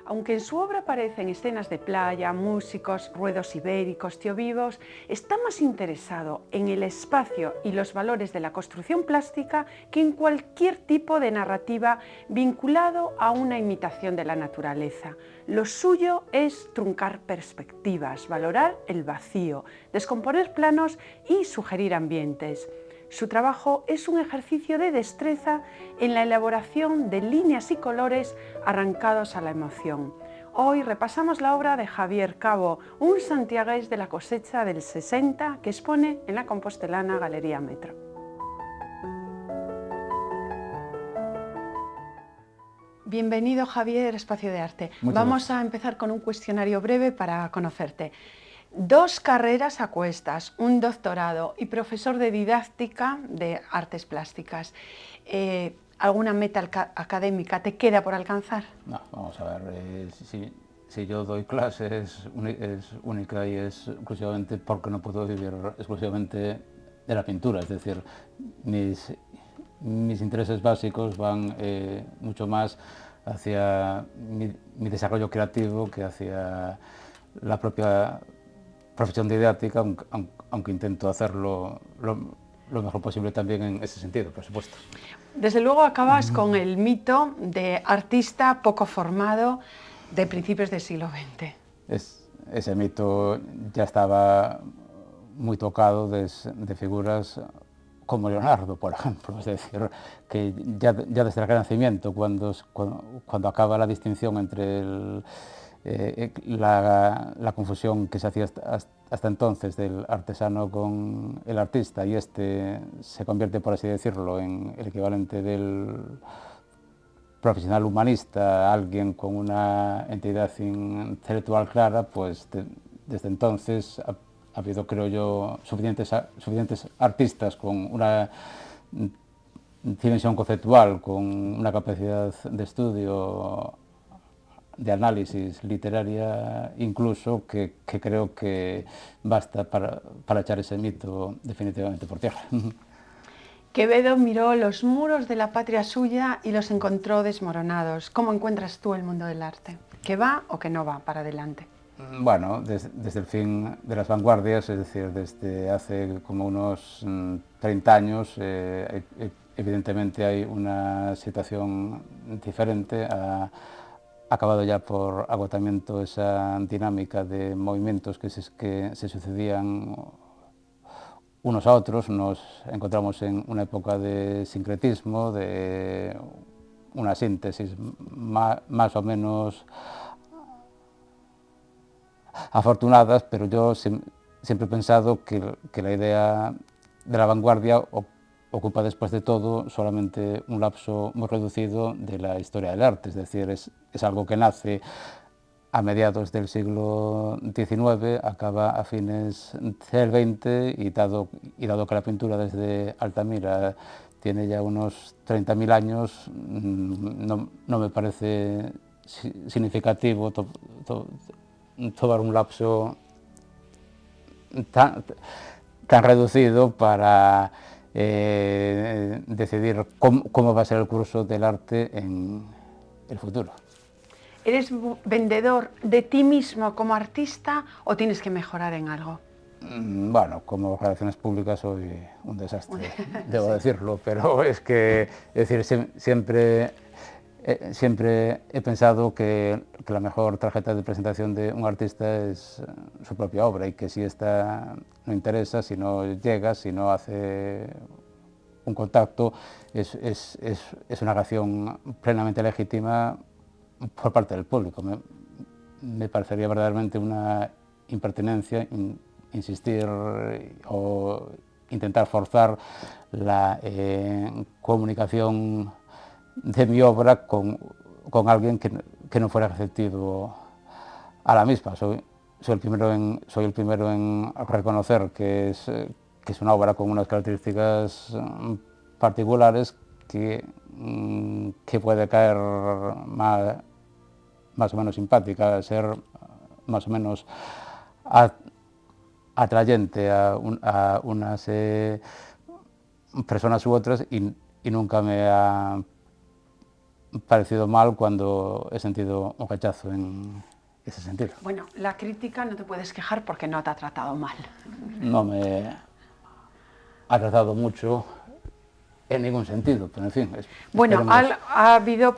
Aunque en su obra aparecen escenas de playa, músicos, ruedos ibéricos, tiovivos, está más interesado en el espacio y los valores de la construcción plástica que en cualquier tipo de narrativa vinculado a una imitación de la naturaleza. Lo suyo es truncar perspectivas, valorar el vacío, descomponer planos y sugerir ambientes. Su trabajo es un ejercicio de destreza en la elaboración de líneas y colores arrancados a la emoción. Hoy repasamos la obra de Javier Cabo, un santiagués de la cosecha del 60 que expone en la compostelana Galería Metro. Bienvenido, Javier, Espacio de Arte. Vamos a empezar con un cuestionario breve para conocerte. 2 carreras a cuestas, un doctorado y profesor de didáctica de artes plásticas. ¿Alguna meta académica te queda por alcanzar? No, vamos a ver, si yo doy clases es única y es exclusivamente porque no puedo vivir exclusivamente de la pintura, es decir, mis intereses básicos van mucho más hacia mi desarrollo creativo que hacia la propia profesión didáctica, aunque intento hacerlo lo mejor posible también en ese sentido, por supuesto. Desde luego acabas con el mito de artista poco formado de principios del siglo XX. Ese mito ya estaba muy tocado de figuras como Leonardo, por ejemplo, es decir, que ya desde el Renacimiento, cuando acaba la distinción entre la confusión que se hacía hasta entonces del artesano con el artista, y este se convierte, por así decirlo, en el equivalente del profesional humanista, alguien con una entidad intelectual clara, pues desde entonces ha habido, creo yo, suficientes artistas con una dimensión conceptual, con una capacidad de estudio, de análisis literaria incluso, que creo que basta para echar ese mito definitivamente por tierra. Quevedo miró los muros de la patria suya y los encontró desmoronados. ¿Cómo encuentras tú el mundo del arte? ¿Que va o que no va para adelante? Bueno, desde el fin de las vanguardias, es decir, desde hace como unos 30 años, evidentemente hay una situación diferente. Ha acabado ya por agotamiento esa dinámica de movimientos que se sucedían unos a otros. Nos encontramos en una época de sincretismo, de una síntesis más o menos afortunadas, pero yo siempre he pensado que la idea de la vanguardia ocupa después de todo solamente un lapso muy reducido de la historia del arte, es decir, es algo que nace a mediados del siglo XIX, acaba a fines del XX, y dado que la pintura desde Altamira tiene ya unos 30.000 años, no me parece significativo tomar un lapso tan reducido para decidir cómo va a ser el curso del arte en el futuro. ¿Eres vendedor de ti mismo como artista o tienes que mejorar en algo? Bueno, como relaciones públicas soy un desastre, debo decirlo, pero es decir, siempre he pensado que la mejor tarjeta de presentación de un artista es su propia obra, y que si esta no interesa, si no llega, si no hace un contacto, es una reacción plenamente legítima por parte del público. Me parecería verdaderamente una impertinencia insistir o intentar forzar la comunicación de mi obra con alguien que no fuera receptivo a la misma. Soy el primero en reconocer que es una obra con unas características particulares que puede caer más o menos simpática, ser más o menos atrayente a unas personas u otras, y nunca me ha parecido mal cuando he sentido un rechazo en ese sentido. Bueno, la crítica no te puedes quejar porque no te ha tratado mal. No me ha tratado mucho en ningún sentido, pero en fin. Bueno, Esperemos. ha habido,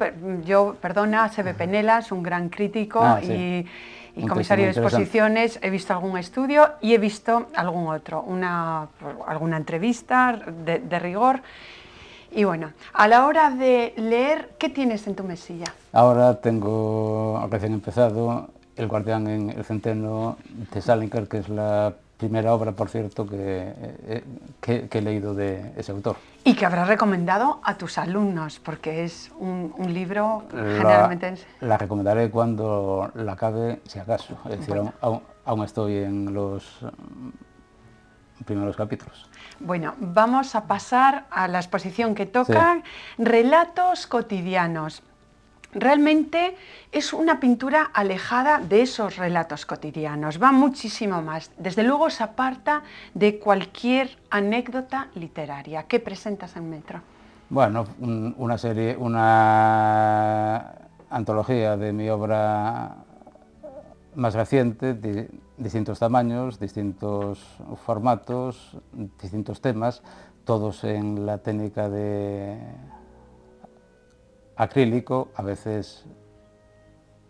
perdona, Sebe Penela es un gran crítico Sí, y un comisario testimonio de interesante. exposiciones. He visto algún estudio y he visto algún otro, alguna entrevista de rigor. Y bueno, a la hora de leer, ¿qué tienes en tu mesilla? Ahora tengo recién empezado El guardián en el centeno de Salinger, que es la primera obra, por cierto, que he leído de ese autor. Y que habrás recomendado a tus alumnos, porque es un libro La, generalmente... la recomendaré cuando la acabe, si acaso. Es decir, Bueno. aún estoy en los primeros capítulos. Bueno, vamos a pasar a la exposición que Sí. toca, Relatos cotidianos. Realmente es una pintura alejada de esos relatos cotidianos, va muchísimo más. Desde luego se aparta de cualquier anécdota literaria. ¿Qué presentas en Metro? Bueno, una antología de mi obra más reciente, de distintos tamaños, distintos formatos, distintos temas, todos en la técnica de acrílico, a veces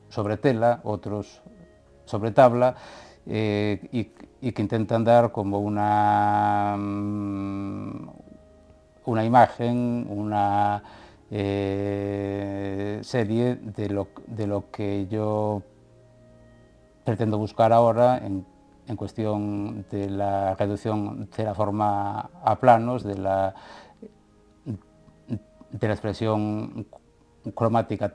sobre tela, otros sobre tabla, y que intentan dar como una imagen, una serie de lo que yo pretendo buscar ahora en cuestión de la reducción de la forma a planos, de la expresión cromática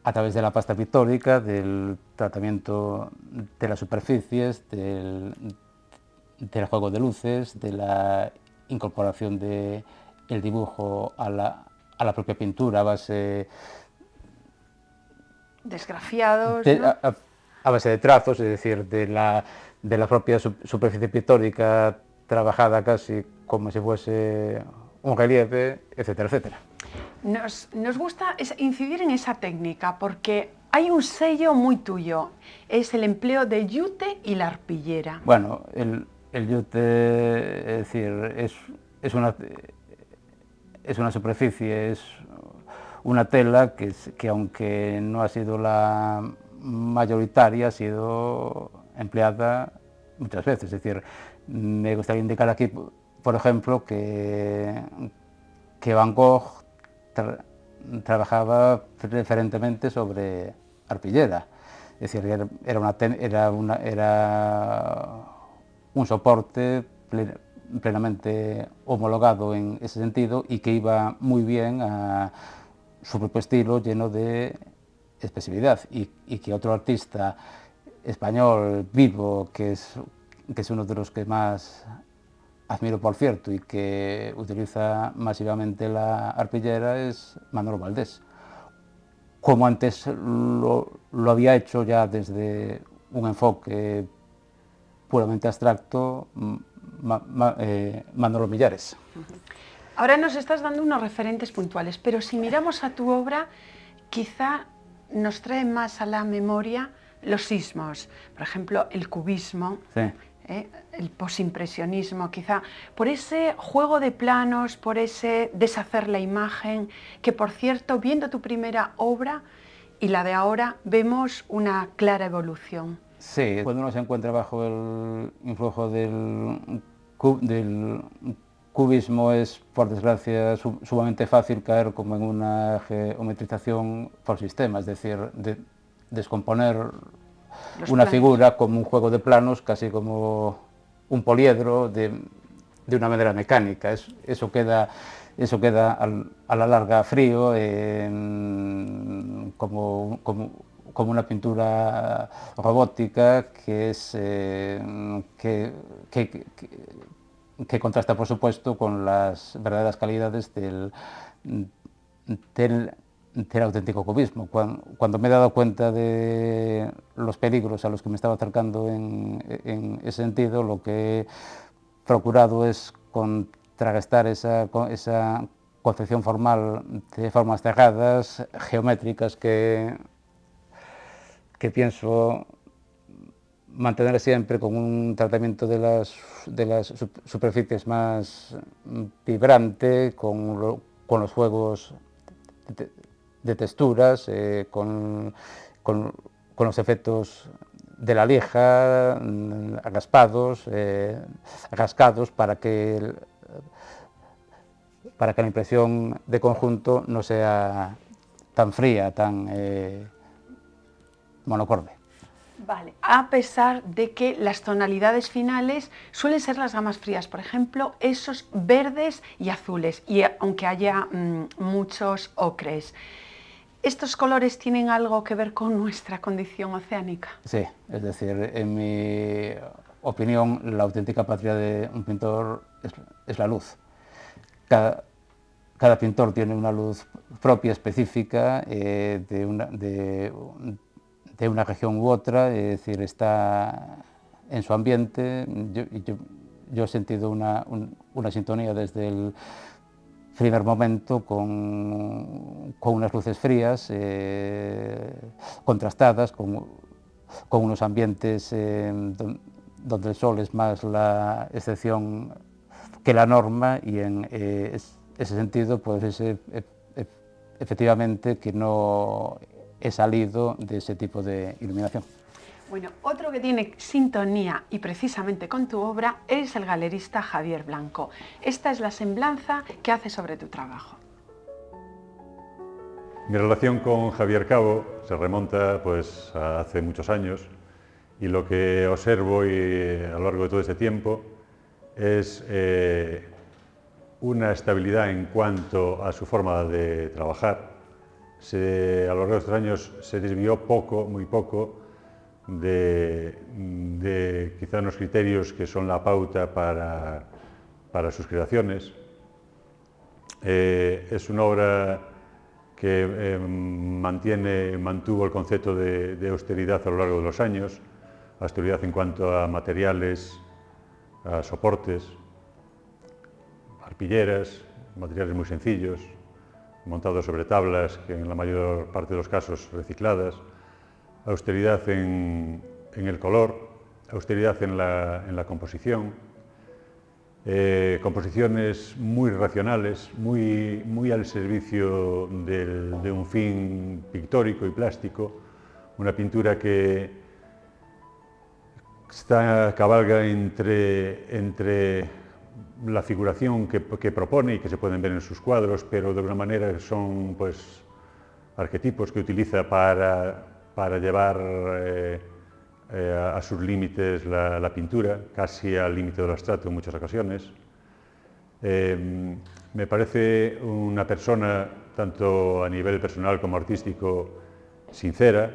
a través de la pasta pictórica, del tratamiento de las superficies, del juego de luces, de la incorporación del dibujo a la propia pintura a base Desgraciados, de, ¿no? a base de trazos, es decir, de la propia superficie pictórica trabajada casi como si fuese un relieve, etcétera, etcétera. Nos gusta incidir en esa técnica porque hay un sello muy tuyo, es el empleo de yute y la arpillera. Bueno, el yute, es decir, es una superficie, es una tela que aunque no ha sido la mayoritaria, ha sido empleada muchas veces. Es decir, me gustaría indicar aquí, por ejemplo, que Van Gogh trabajaba preferentemente sobre arpillera. Es decir, era un soporte plenamente homologado en ese sentido y que iba muy bien a su propio estilo lleno de expresividad, y que otro artista español vivo, que es uno de los que más admiro, por cierto, y que utiliza masivamente la arpillera, es Manuel Valdés. Como antes lo había hecho ya desde un enfoque puramente abstracto, Manolo Millares. Ahora nos estás dando unos referentes puntuales, pero si miramos a tu obra, quizá nos trae más a la memoria los sismos, por ejemplo, el cubismo, Sí. El posimpresionismo, quizá por ese juego de planos, por ese deshacer la imagen, que por cierto, viendo tu primera obra y la de ahora, vemos una clara evolución. Sí, cuando uno se encuentra bajo el influjo del cubismo es, por desgracia, sumamente fácil caer como en una geometrización por sistema, es decir, descomponer una Planos. figura como un juego de planos, casi como un poliedro de una manera mecánica. Eso queda a la larga frío, como una pintura robótica que contrasta, por supuesto, con las verdaderas calidades del auténtico cubismo. Cuando me he dado cuenta de los peligros a los que me estaba acercando en ese sentido, lo que he procurado es contrarrestar esa concepción formal de formas cerradas, geométricas, que pienso mantener siempre con un tratamiento de las superficies más vibrante, con los juegos de texturas, con los efectos de la lija, raspados, rascados, para que la impresión de conjunto no sea tan fría, tan monocorde. Vale, a pesar de que las tonalidades finales suelen ser las gamas frías, por ejemplo, esos verdes y azules, y aunque haya muchos ocres. ¿Estos colores tienen algo que ver con nuestra condición oceánica? Sí, es decir, en mi opinión, la auténtica patria de un pintor es la luz. Cada pintor tiene una luz propia, específica, de una región u otra, es decir, está en su ambiente. Yo he sentido una sintonía desde el primer momento con unas luces frías, contrastadas, con unos ambientes donde el sol es más la excepción que la norma, y en ese sentido, pues efectivamente que no he salido de ese tipo de iluminación. Bueno, otro que tiene sintonía y precisamente con tu obra es el galerista Javier Blanco. Esta es la semblanza que hace sobre tu trabajo. Mi relación con Javier Cabo se remonta pues a hace muchos años, y lo que observo a lo largo de todo ese tiempo es una estabilidad en cuanto a su forma de trabajar. A lo largo de estos años se desvió muy poco de quizá unos criterios que son la pauta para sus creaciones. Es una obra que mantuvo el concepto de austeridad a lo largo de los años, austeridad en cuanto a materiales, a soportes, arpilleras, materiales muy sencillos, montados sobre tablas, que en la mayor parte de los casos recicladas, austeridad en el color, austeridad en la composición, composiciones muy racionales, muy al servicio de un fin pictórico y plástico, una pintura que cabalga entre la figuración que propone y que se pueden ver en sus cuadros, pero de alguna manera son pues arquetipos que utiliza para llevar a sus límites la pintura, casi al límite del abstracto en muchas ocasiones. Me parece una persona, tanto a nivel personal como artístico, sincera,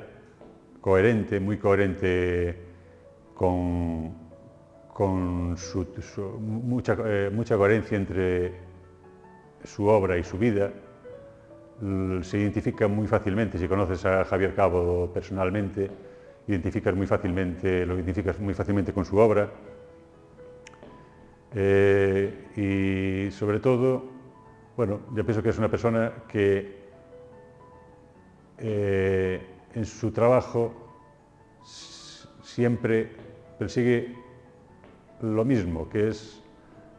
coherente, muy coherente con mucha coherencia entre su obra y su vida. Se identifica muy fácilmente, si conoces a Javier Cabo personalmente, lo identificas muy fácilmente con su obra. Y sobre todo, bueno, yo pienso que es una persona que en su trabajo siempre persigue lo mismo, que es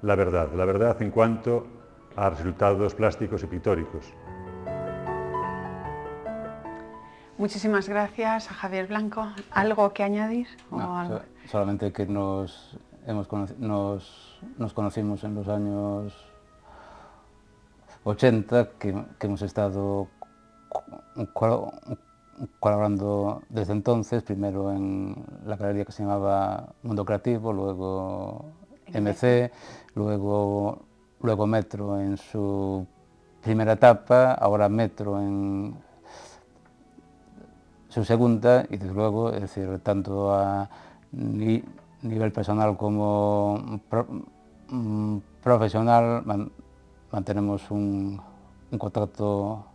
la verdad en cuanto a resultados plásticos y pictóricos. Muchísimas gracias a Javier Blanco. ¿Algo que añadir? No, solamente que nos conocimos en los años 80, que hemos estado colaborando desde entonces, primero en la galería que se llamaba Mundo Creativo, luego MC, luego Metro en su primera etapa, ahora Metro en su segunda, y desde luego, es decir, tanto a nivel personal como profesional mantenemos un contacto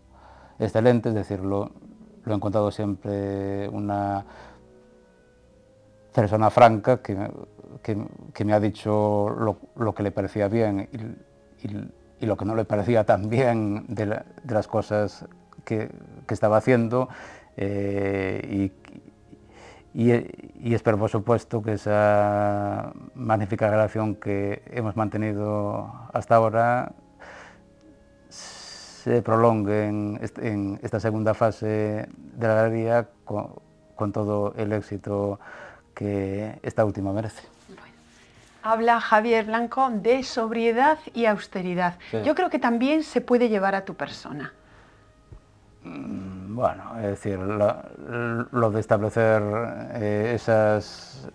excelente, es decir, lo he encontrado siempre una persona franca que me ha dicho lo que le parecía bien, y lo que no le parecía tan bien de las cosas que estaba haciendo, y espero, por supuesto, que esa magnífica relación que hemos mantenido hasta ahora se prolongue en esta segunda fase de la galería con todo el éxito que esta última merece. Habla Javier Blanco de sobriedad y austeridad. Sí. Yo creo que también se puede llevar a tu persona. Bueno, es decir, lo de establecer esas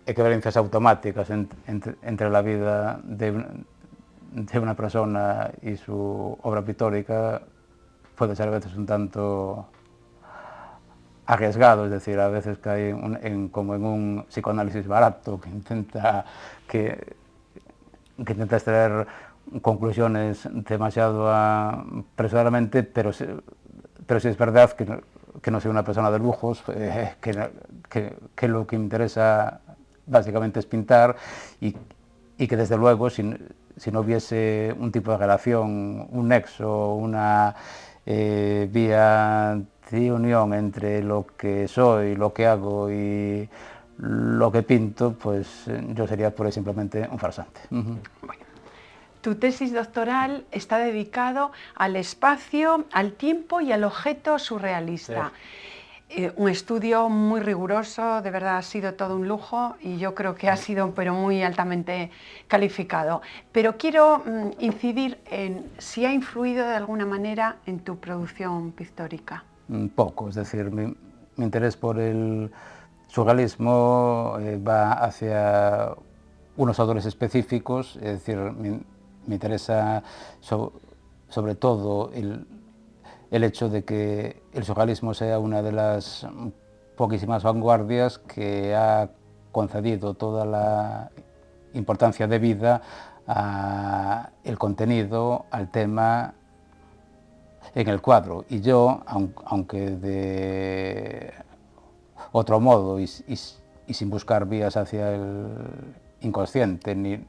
equivalencias automáticas entre la vida de una persona y su obra pictórica puede ser a veces un tanto arriesgado, es decir, a veces cae como en un psicoanálisis barato que intenta extraer conclusiones demasiado apresuradamente, pero sí es verdad que no soy una persona de lujos, que lo que me interesa básicamente es pintar, y que desde luego si no hubiese un tipo de relación, un nexo, una vía de unión entre lo que soy, lo que hago y lo que pinto, pues yo sería pura y simplemente un farsante. Bueno, tu tesis doctoral está dedicado al espacio, al tiempo y al objeto surrealista. Sí. Un estudio muy riguroso, de verdad ha sido todo un lujo y yo creo que ha sido muy altamente calificado. Pero quiero incidir en si ha influido de alguna manera en tu producción pictórica. Poco, es decir, mi interés por el surrealismo va hacia unos autores específicos, es decir, me interesa sobre todo el hecho de que el surrealismo sea una de las poquísimas vanguardias que ha concedido toda la importancia debida al contenido, al tema en el cuadro. Y yo, aunque de otro modo y sin buscar vías hacia el inconsciente ni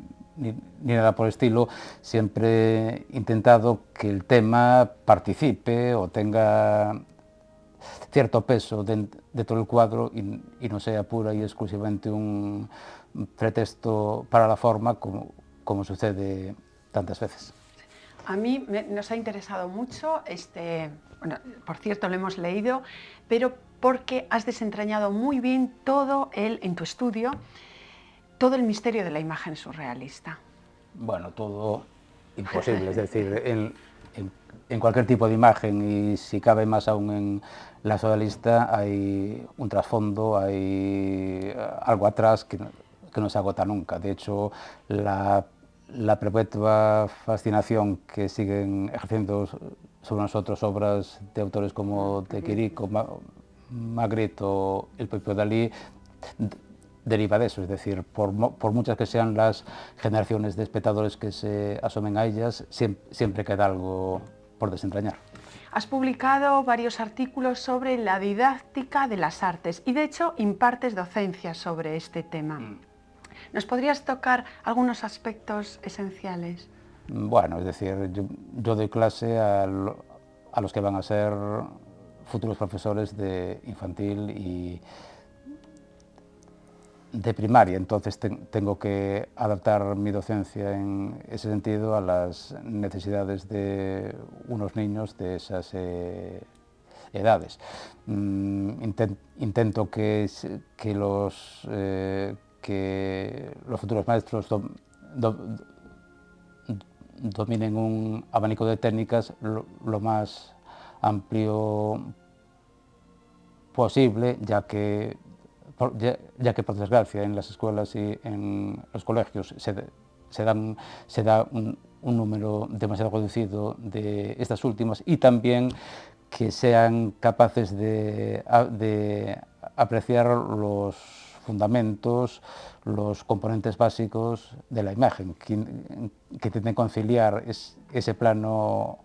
nada por el estilo, siempre he intentado que el tema participe o tenga cierto peso dentro del cuadro y no sea pura y exclusivamente un pretexto para la forma como sucede tantas veces. A mí nos ha interesado mucho bueno, por cierto lo hemos leído, pero porque has desentrañado muy bien en tu estudio, todo el misterio de la imagen surrealista. Bueno, todo imposible, es decir, en cualquier tipo de imagen, y si cabe más aún en la surrealista, hay un trasfondo, hay algo atrás que no se agota nunca. De hecho, la perpetua fascinación que siguen ejerciendo sobre nosotros obras de autores como de Chirico, Magritte o el propio Dalí deriva de eso, es decir, por muchas que sean las generaciones de espectadores que se asomen a ellas, siempre queda algo por desentrañar. Has publicado varios artículos sobre la didáctica de las artes y de hecho impartes docencia sobre este tema. ¿Nos podrías tocar algunos aspectos esenciales? Bueno, es decir, yo doy clase a los que van a ser futuros profesores de infantil y de primaria, entonces tengo que adaptar mi docencia en ese sentido a las necesidades de unos niños de esas edades. Intento que los futuros maestros dominen un abanico de técnicas lo más amplio posible, ya que por desgracia en las escuelas y en los colegios se da un número demasiado reducido de estas últimas, y también que sean capaces de apreciar los fundamentos, los componentes básicos de la imagen, que intenten conciliar ese plano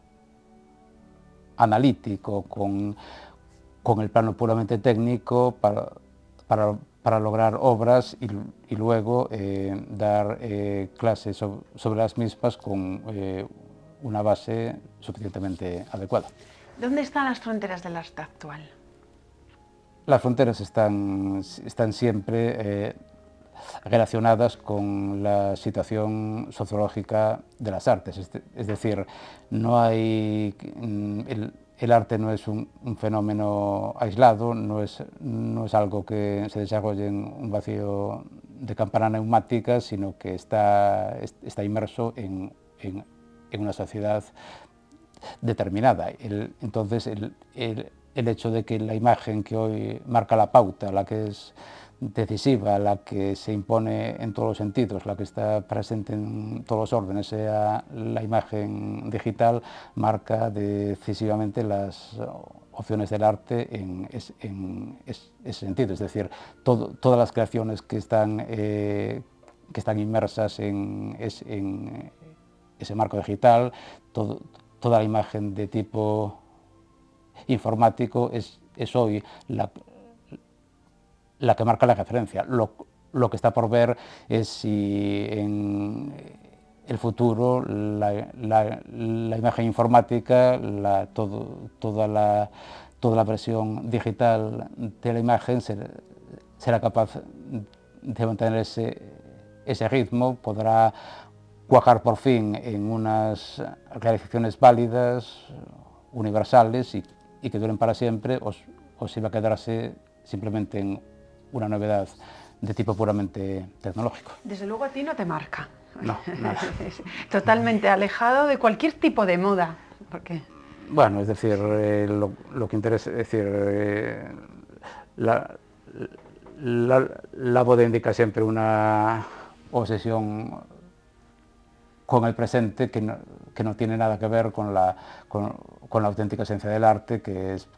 analítico con el plano puramente técnico para lograr obras y luego dar clases sobre las mismas con una base suficientemente adecuada. ¿Dónde están las fronteras del arte actual? Las fronteras están siempre relacionadas con la situación sociológica de las artes, es decir, no hay, el arte no es un fenómeno aislado, no es algo que se desarrolle en un vacío de campana neumática, sino que está inmerso en una sociedad determinada. Entonces, el hecho de que la imagen que hoy marca la pauta, la que es decisiva, la que se impone en todos los sentidos, la que está presente en todos los órdenes, sea la imagen digital, marca decisivamente las opciones del arte en ese sentido. Es decir, todas las creaciones que están inmersas en ese marco digital, toda la imagen de tipo informático es hoy la que marca la referencia. Lo que está por ver es si en el futuro la imagen informática, toda la versión digital de la imagen será capaz de mantener ese ritmo, podrá cuajar por fin en unas realizaciones válidas, universales y que duren para siempre, o si va a quedarse simplemente en una novedad de tipo puramente tecnológico. Desde luego a ti no te marca. No, nada. Totalmente alejado de cualquier tipo de moda. ¿Por qué? Bueno, es decir, lo que interesa, es decir, la moda indica siempre una obsesión con el presente que no tiene nada que ver con la auténtica esencia del arte, que es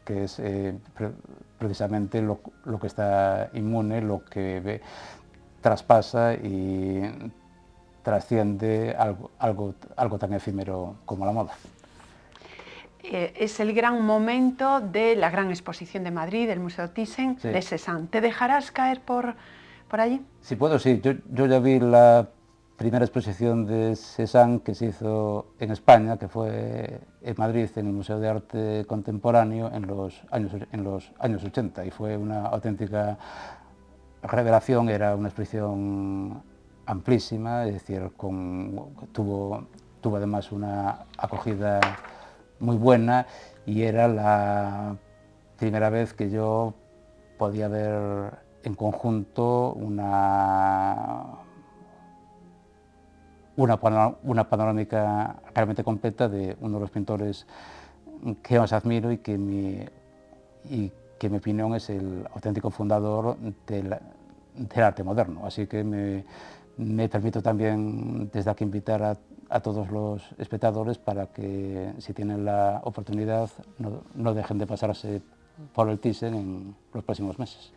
precisamente lo que está inmune, lo que traspasa y trasciende algo tan efímero como la moda. Es el gran momento de la gran exposición de Madrid, del Museo Thyssen, sí, de Cézanne. ¿Te dejarás caer por allí? Si puedo, sí. Yo ya vi la primera exposición de Cézanne que se hizo en España, que fue en Madrid, en el Museo de Arte Contemporáneo, en los años 80, y fue una auténtica revelación. Era una exposición amplísima, es decir, tuvo además una acogida muy buena, y era la primera vez que yo podía ver en conjunto una panorámica realmente completa de uno de los pintores que más admiro y que en mi opinión es el auténtico fundador del arte moderno. Así que me permito también desde aquí invitar a todos los espectadores para que, si tienen la oportunidad, no dejen de pasarse por el Thyssen en los próximos meses.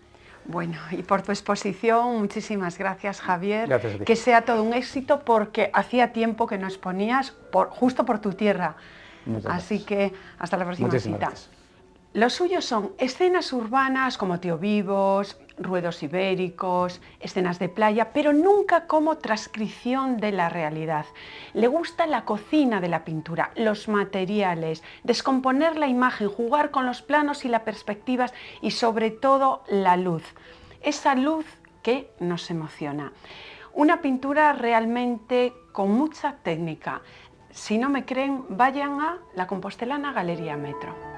Bueno, y por tu exposición, muchísimas gracias, Javier. Gracias a ti. Que sea todo un éxito, porque hacía tiempo que no exponías justo por tu tierra. Así que hasta la próxima cita. Gracias. Los suyos son escenas urbanas como Tío Vivos, ruedos ibéricos, escenas de playa, pero nunca como transcripción de la realidad. Le gusta la cocina de la pintura, los materiales, descomponer la imagen, jugar con los planos y las perspectivas, y sobre todo la luz. Esa luz que nos emociona. Una pintura realmente con mucha técnica. Si no me creen, vayan a la compostelana Galería Metro.